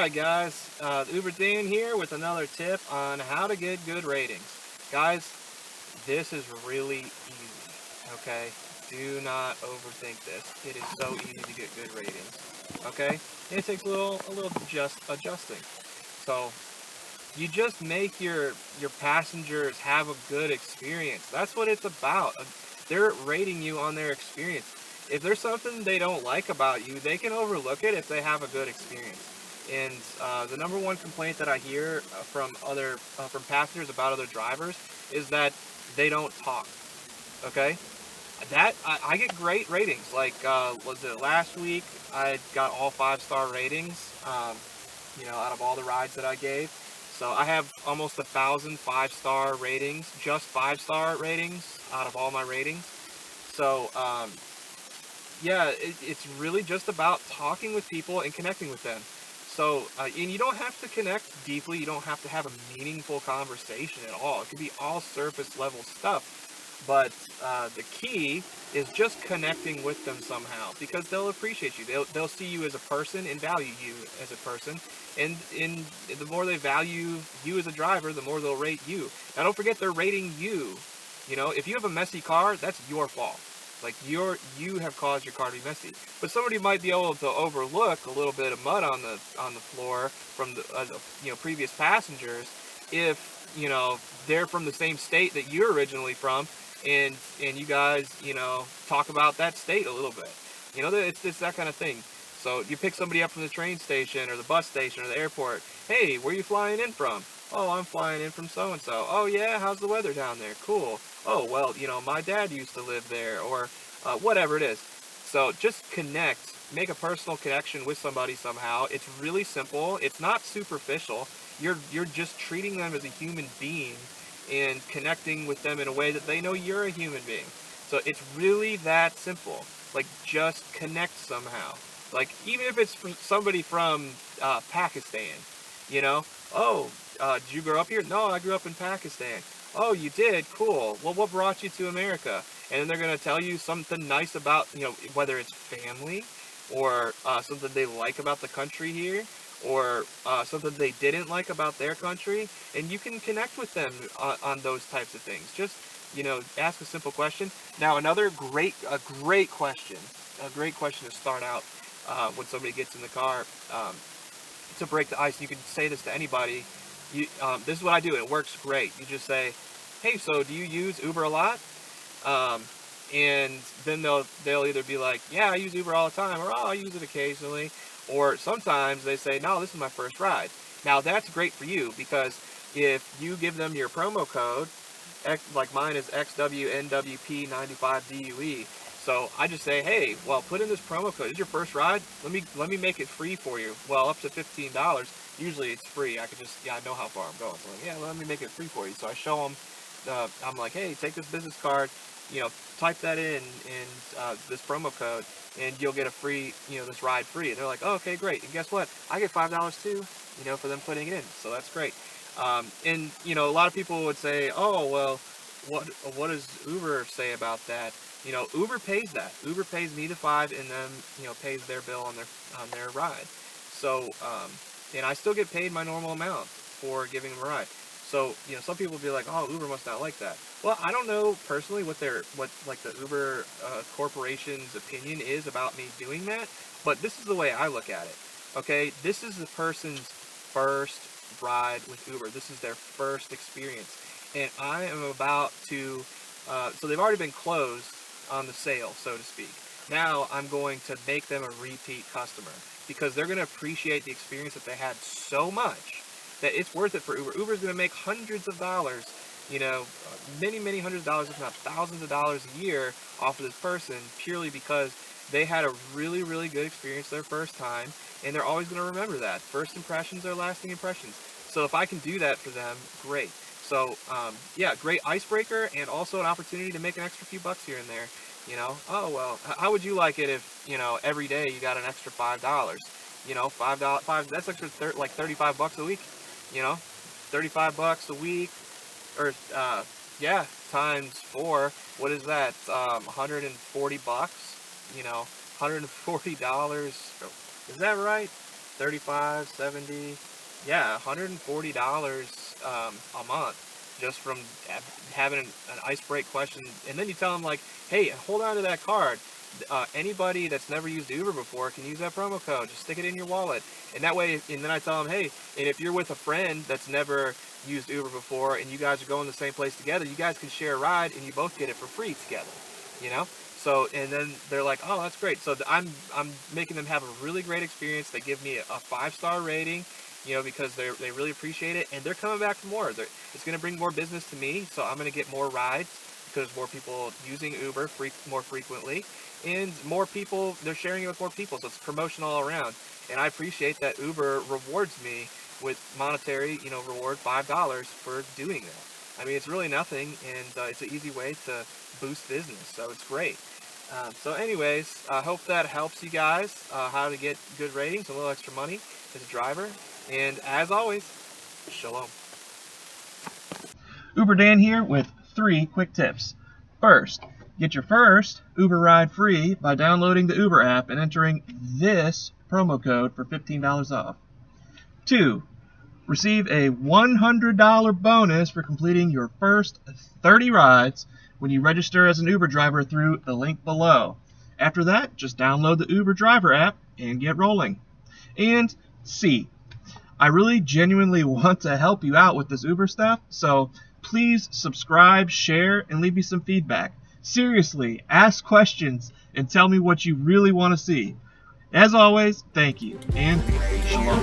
Alright guys, Uber Dan here with another tip on how to get good ratings. Guys, this is really easy, okay? Do not overthink this. It is so easy to get good ratings, okay? And it takes a little just adjusting. So, you just make your passengers have a good experience. That's what it's about. They're rating you on their experience. If there's something they don't like about you, they can overlook it if they have a good experience. And the number one complaint that I hear from passengers about other drivers is that they don't talk. Okay, that I get great ratings. Like was it last week? I got all 5-star ratings. Out of all the rides that I gave. So I have almost 1,000 5-star ratings, just 5-star ratings out of all my ratings. So yeah, it's really just about talking with people and connecting with them. So, and you don't have to connect deeply. You don't have to have a meaningful conversation at all. It could be all surface level stuff. But the key is just connecting with them somehow because they'll appreciate you. They'll see you as a person and value you as a person. And the more they value you as a driver, the more they'll rate you. Now, don't forget they're rating you. You know, if you have a messy car, that's your fault. Like you have caused your car to be messy, but somebody might be able to overlook a little bit of mud on the floor from the previous passengers if they're from the same state that you're originally from, and you guys talk about that state a little bit. It's that kind of thing. So you pick somebody up from the train station or the bus station or the airport. Hey, where are you flying in from? Oh, I'm flying in from so-and-so. Oh, yeah? How's the weather down there? Cool. Oh, well, my dad used to live there, or whatever it is. So just connect. Make a personal connection with somebody somehow. It's really simple. It's not superficial. You're just treating them as a human being and connecting with them in a way that they know you're a human being. So it's really that simple. Like, just connect somehow. Like, even if it's somebody from Pakistan, oh, did you grow up here? No, I grew up in Pakistan. Oh, you did? Cool. Well, what brought you to America? And then they're going to tell you something nice about, whether it's family or something they like about the country here or something they didn't like about their country. And you can connect with them on those types of things. Just, ask a simple question. Now, a great question to start out when somebody gets in the car to break the ice. You can say this to anybody. This is what I do. It works great. You just say, "Hey, so do you use Uber a lot?" And then they'll either be like, "Yeah, I use Uber all the time," or "Oh, I use it occasionally," or sometimes they say, "No, this is my first ride." Now that's great for you because if you give them your promo code, like mine is XWNWP95DUE. So I just say, hey, well, put in this promo code. This is your first ride. Let me make it free for you. Well, up to $15. Usually it's free. I know how far I'm going. So yeah, let me make it free for you. So I show them. I'm like, hey, take this business card. Type that in this promo code, and you'll get a free, this ride free. And they're like, oh, okay, great. And guess what? I get $5 too. For them putting it in. So that's great. And a lot of people would say, oh, well, what does Uber say about that? Uber pays that. Uber pays me the $5 and then, pays their bill on their ride. So, and I still get paid my normal amount for giving them a ride. So, some people will be like, oh, Uber must not like that. Well, I don't know personally what the Uber corporation's opinion is about me doing that, but this is the way I look at it. Okay, this is the person's first ride with Uber. This is their first experience, and I am about to. So they've already been closed on the sale, so to speak. Now I'm going to make them a repeat customer because they're going to appreciate the experience that they had so much that it's worth it for Uber. Uber's going to make hundreds of dollars, many, many hundreds of dollars, if not thousands of dollars a year off of this person purely because they had a really, really good experience their first time, and they're always going to remember that. First impressions are lasting impressions. So if I can do that for them, great. So, yeah, great icebreaker and also an opportunity to make an extra few bucks here and there. Oh, well, how would you like it if, every day you got an extra $5? $5, that's extra like 35 bucks a week, 35 bucks a week, or, yeah, times 4, what is that, 140 bucks, $140, is that right? $35, $70, yeah, $140 a month just from having an ice break question. And then you tell them like, hey, hold on to that card. Anybody that's never used Uber before can use that promo code. Just stick it in your wallet. And that way, and then I tell them, hey, and if you're with a friend that's never used Uber before and you guys are going the same place together, you guys can share a ride and you both get it for free together, you know? So, and then they're like, oh, that's great. So I'm making them have a really great experience. They give me a 5-star rating, you know, because they really appreciate it, and they're coming back for more. It's going to bring more business to me, so I'm going to get more rides because more people using Uber more frequently, and more people, they're sharing it with more people, so it's promotion all around. And I appreciate that Uber rewards me with monetary, you know, reward $5 for doing that. I mean, it's really nothing, and it's an easy way to boost business, so it's great. So anyways, I hope that helps you guys how to get good ratings, a little extra money as a driver. And as always, shalom. Uber Dan here with 3 quick tips. First, get your first Uber ride free by downloading the Uber app and entering this promo code for $15 off. 2, receive a $100 bonus for completing your first 30 rides when you register as an Uber driver through the link below. After that, just download the Uber driver app and get rolling. And C, I really genuinely want to help you out with this Uber stuff, so please subscribe, share, and leave me some feedback. Seriously, ask questions and tell me what you really want to see. As always, thank you, and shalom.